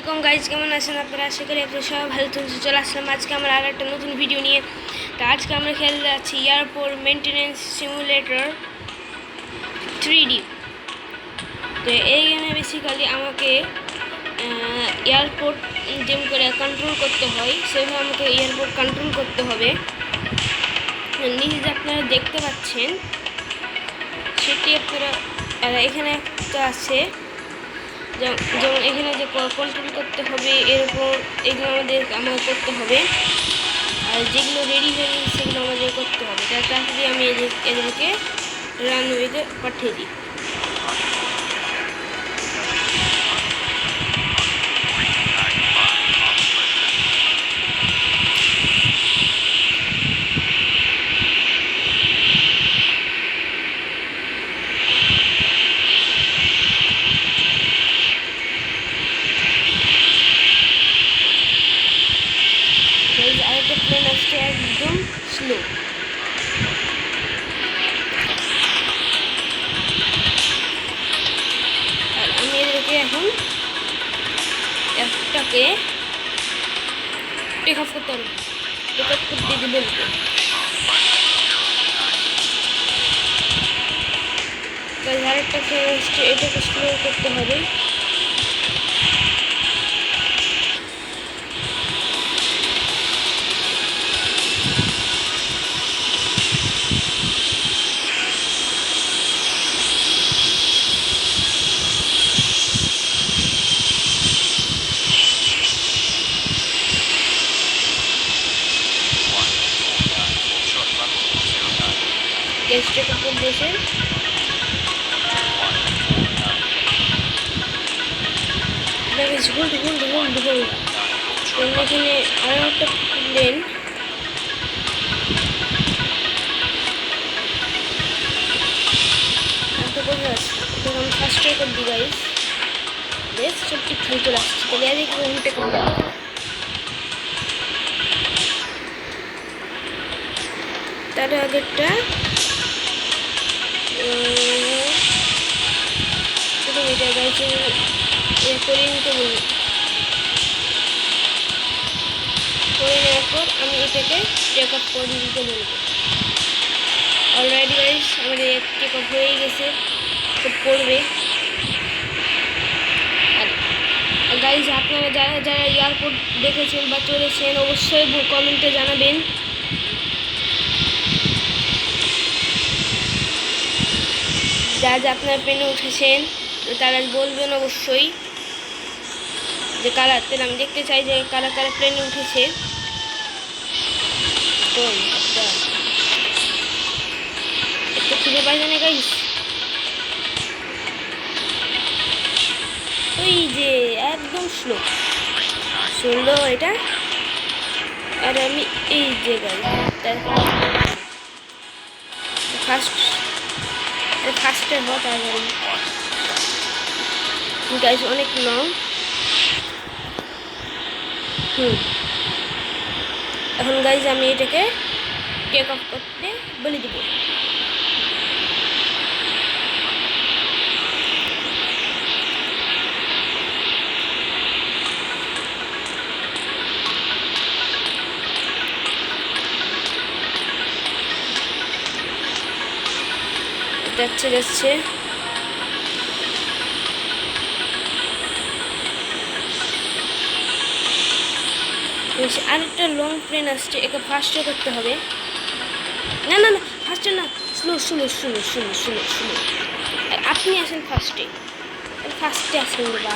আলাইকুম গাইজ, কেমন আছেন আপনারা? আশা করি আপনারা সবাই ভালো থাকছেন। চলে আসলাম আজকে আমরা আর একটা নতুন ভিডিও নিয়ে। তো আজকে আমরা খেলতে যাচ্ছি এয়ারপোর্ট মেনটেন্যান্স সিমুলেটর 3D। তো এইখানে বেসিক্যালি আমাকে এয়ারপোর্ট যেমন করে কন্ট্রোল করতে হয় সেভাবে আমাকে এয়ারপোর্ট কন্ট্রোল করতে হবে। নিচে যে আপনারা দেখতে পাচ্ছেন সেটি আপনারা এখানে একটা আছে, যেমন এখানে যে কন্ট্রোল করতে হবে এরকম এগুলো আমাদের করতে হবে। আর যেগুলো রেডি হয়ে গেছে সেগুলো আমাদের করতে হবে। তাড়াতাড়ি আমি এদেরকে রানওয়েতে পাঠিয়ে দিই। আরেকটা প্লেন আসছে একদম স্লো। আর আমি এদেরকে এখন একটাকে টেক অফ করতে পারবো, টেক অফ করতে দিতে বলবো। আরেকটা প্লেন আসছে, এটাকে স্লো করতে হবে। টেক অফ করে দিয়েছে। Hold hold hold hold. এখানে আরও একটা প্লেন একটা কোথায় আছে, তখন আমি ফার্স্ট ট্রাই করে দিই গাইস। বেশ সব ঠিকঠাক চলে আসছে। তাহলে এদিকে হোমটে করবো। তার আগেরটা এটা গাইস করে নিতে বলবো। করে নেওয়ার পর আমি এটাকে টেক অফ করে দিতে বলবো। অলরেডি গাইস আমাদের টেক অফ হয়ে গেছে, খুব পড়বে। আর গাইস আপনারা যারা যারা এয়ারপোর্ট দেখেছেন বা চলেছেন অবশ্যই কমেন্টে জানাবেন। যা যা আপনার প্লেনে উঠেছেন তারা বলবেন অবশ্যই যে কারা, তাহলে আমি দেখতে চাই যে কারা কারা প্লেনে উঠেছে। তো একটা খুঁজে পাই না গাইস, ওই যে একদম স্লো স্লো এটা। আর আমি এই যে গাইস ফার্স্টে হওয়া তাড়াতাড়ি গাইস অনেক লং। এখন গাইস আমি এটাকে টেক অফ করতে বলে দিব। যাচ্ছে যাচ্ছে আরেকটা লং প্লেন আসছে, একে ফার্স্টে করতে হবে। না না না ফার্স্টে না, slow slow slow slow slow slow. আর আপনি আসেন ফার্স্টে, ফার্স্টে আসেন বা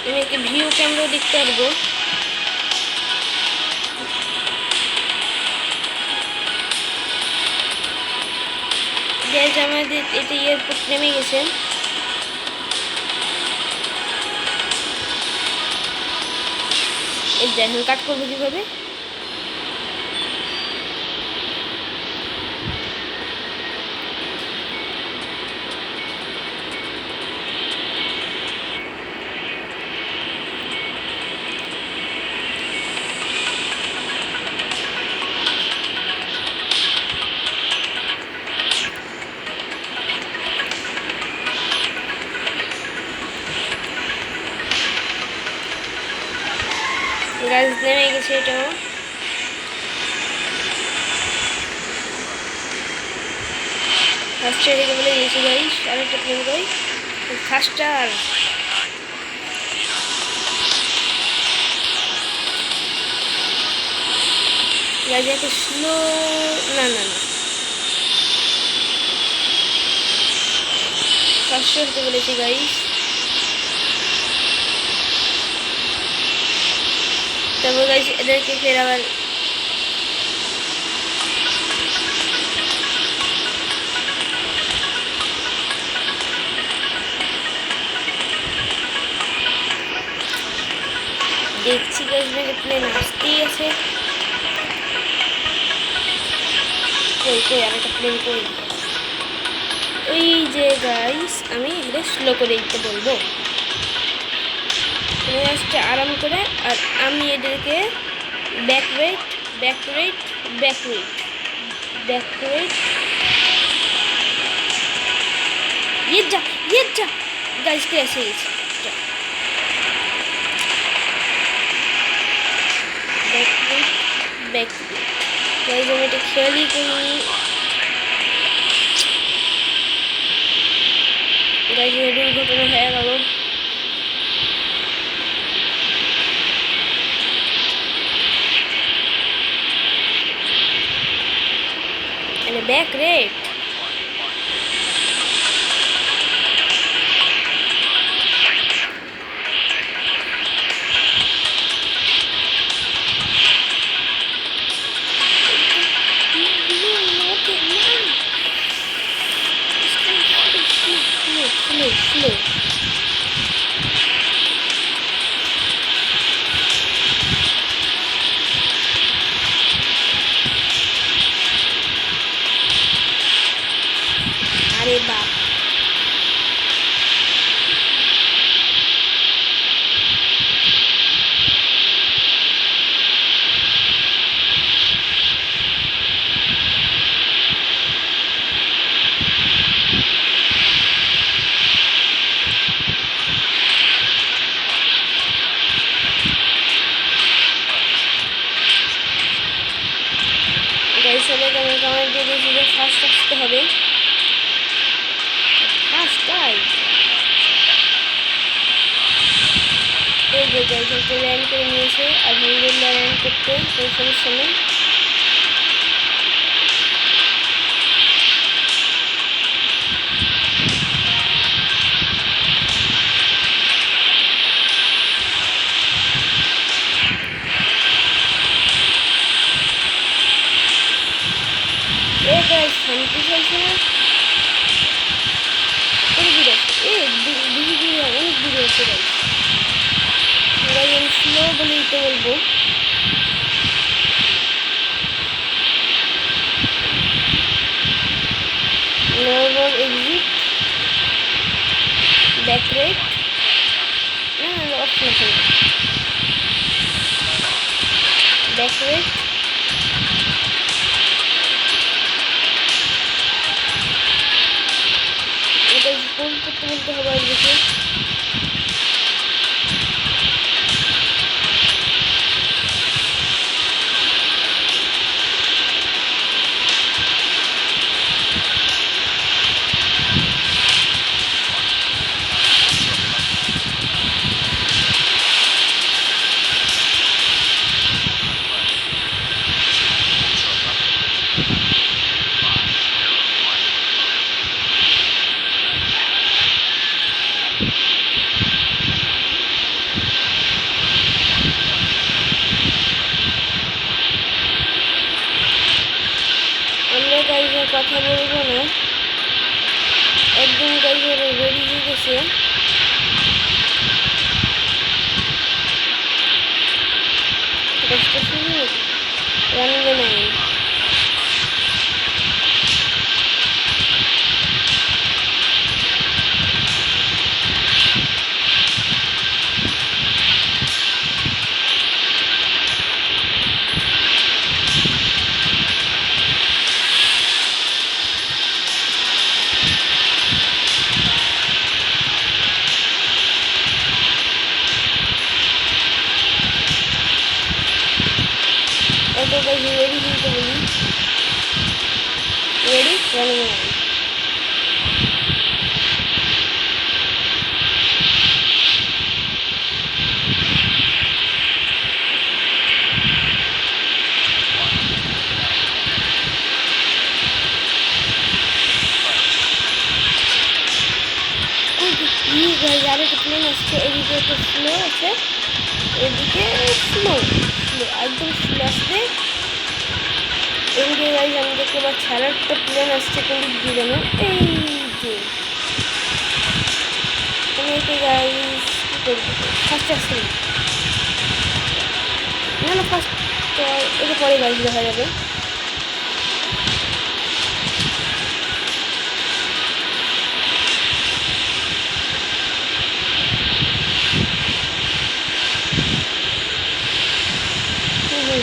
আমি একটা ভিউ ক্যামেরা দেখতে পারবো। আমাদের এটা এয়ারপোর্ট নেমে গেছে। এই দেখেন কাট করবো কিভাবে। গাছ নেমে গেছে এটাও। ফার্স্ট এদিকে বলে দিয়েছি গাইস, আরেকটা প্লেন কই ফাস্টার। গাইস এত স্লো, না না না, ফার্স্ট হতে বলেছি গাইস। তারপর গাইস এদেরকে ফের আবার দেখছি গাইস মেরে প্লেন আসতেই আছে। কই কই আরেকটা প্লেন কই? ওই যে গাইস আমি এগুলো স্লো করে দিতে বলবো, আসছে আরাম করে। আর আমি এদেরকে back rate back rate back rate back rate ये जा गाइस कैसे back rate back rate guys আমি এটা খেয়ালই করিনি গাইস, দুর্ঘটনা হয়ে গেল। মানে ব্যাক রেট স্লো। আরে বাপ, গাইস সবাইকে আমি কমেন্ট দিয়ে দিয়েছি যে ফার্স্ট আসতে হবে। ফার্স্ট গাইস এই যে গাইস একটা ল্যান্ড করে নিয়েছে, আলহামদুলিল্লাহ ল্যান্ড করতে কোনো সমস্যা নেই। এই গাইস শান্তি চাইছে না, অনেক দূরে আছে, বেশি দূরে অনেক দূরে আছে গাইস। গাইস আমি স্লো বলে দিতে বলবো। নর্মাল এক্সিট ব্যাক রেট, না না অপশন আছে ব্যাক রেট। এটা ফোন করতে বলতে হবে আর বেশি। আমরা গাইজের কথা বলবো না, একদম গাইজের রেডি হয়ে গেছে। দশটা শুরু রানবে নাই। গাইস রেডি দিতে বলি, রেডি 1 আর একটা প্লেন আসছে, এদিকে একটা স্লো আছে, এদিকে স্লো স্লো একদম স্লো আসবে। এদিকে গাইজ আমি দেখতে পাচ্ছি আর একটা প্লেন আসছে কোন দিক দিয়ে যেন, এই যে আমি একে গাইজ কী করবো, ফার্স্ট আসছি না না ফার্স্ট এটা পরে গাইজ দেখা যাবে। চলে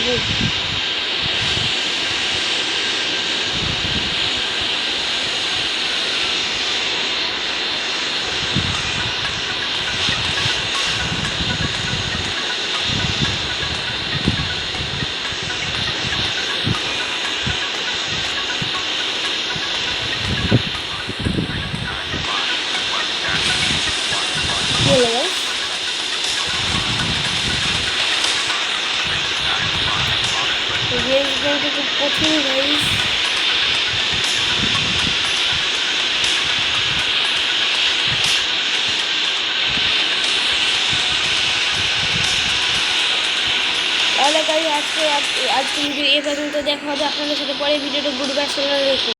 গাইজ গেমটা খুব কঠিন গাইজ। তাহলে গাইজ আজকে ভিডিও এ পর্যন্ত, দেখা হবে আপনাদের সাথে পরে ভিডিওটা। গুড বাই, আসসালামু আলাইকুম।